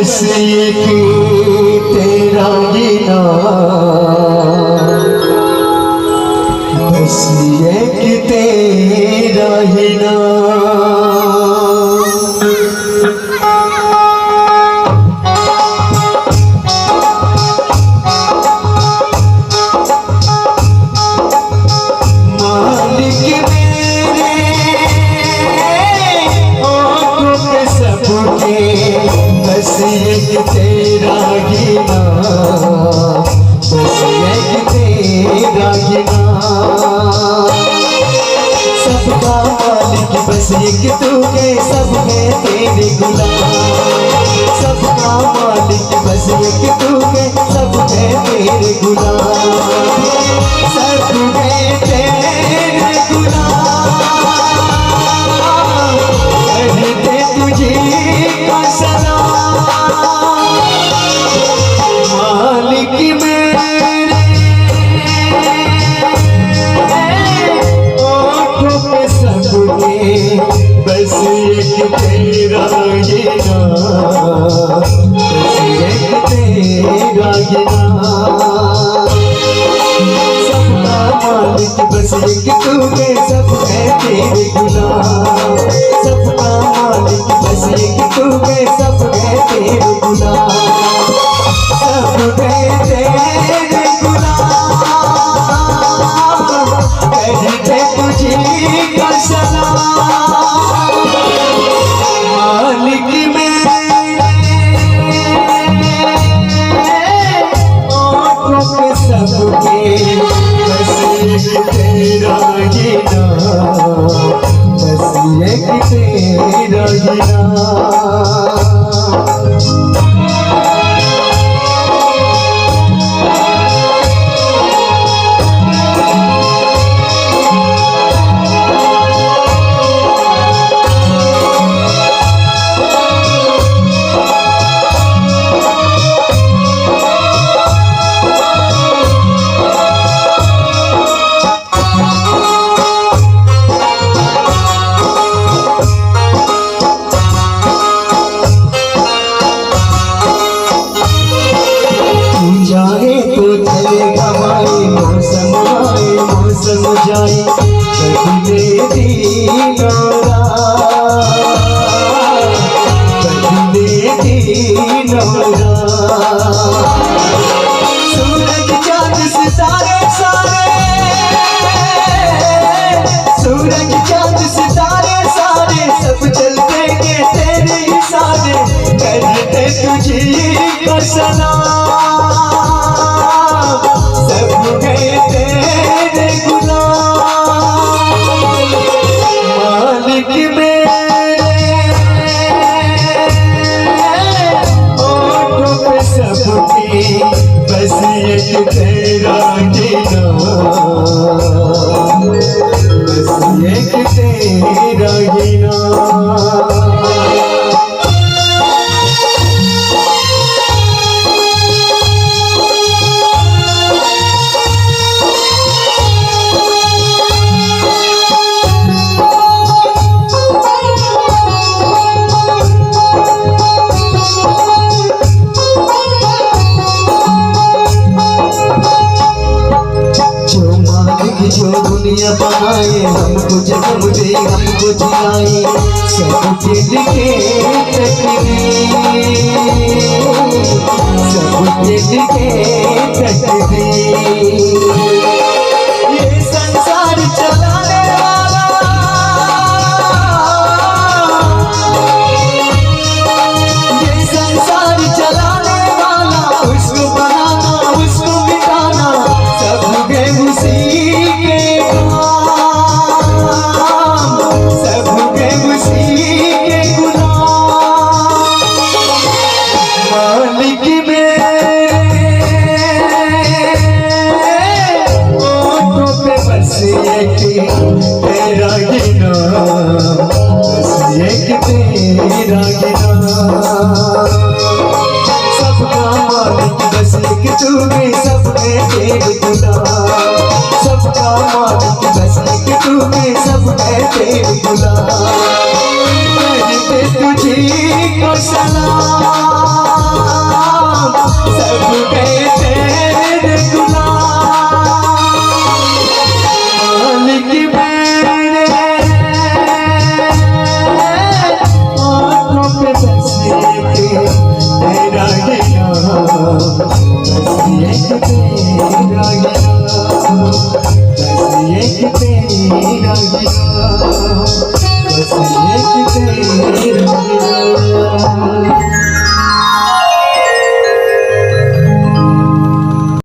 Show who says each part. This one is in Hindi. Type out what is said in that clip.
Speaker 1: बस एक तेरा ही नाम, बस एक तेरा ही नाम। मालिक मेरे आँखों के सबके बस एक तेरा ही नाम, बस एक तेरा ही नाम। सबका मालिक बस एक तू है, सब है तेरे गुलाम। सबका मालिक बस एक तू है, सब है तेरे गुलाम। सब है तेरे गुलाम, कहते तुझे का सलाम। मालिक मेरे आँखों पे सबके बस एक तेरा ही नाम, बस एक तेरा ही नाम। सबका मालिक बस एक तू है, सब है तेरे गुलाम। सबका मालिक बस एक तू है, सब है तेरे गुलाम। सब है तेरे गुलाम, कहते तुझे का सलाम। मालिक मेरे आँखों पे सबके बस एक तेरा ही नाम, बस एक तेरा ही नाम। जाए तो चले हवाए, मौसम आए मौसम जाए, बदले दीनोरा, बदले दीनोरा। सूरज चाँद सितारे सारे, सूरज चाँद सितारे सारे, सब चलते के तेरे इशारे, करते तुझे का सलाम। सब गए तेरे गुलाम। मालिक मेरे आँखों पे सबके बस एक तेरा ही नाम, बस एक तेरा ही नाम। जो दुनिया बनाए, हमको जन्म दे हमको जिलाए, सबके लिखे तकदीर, सबके लिखे तकदीर। ये संसार चलाने वाला, ये संसार चलाने वाला, उसको बनाना उसको मिटाना, सब गए उसी के काम, सब गए उसी के गुलाम। मालिक मेरे आँखों पे बस एक तेरा ही नाम, बस एक तेरा ही नाम। सबका मालिक बस एक तू है, सब है तेरे गुलाम। सबका मालिक बस एक तू है, सब है तेरे गुलाम। कहते तुझे को सलाम। तेरा गिना बस एक तेरा गिना बस एक तेरा गिना बस एक तेरा गिना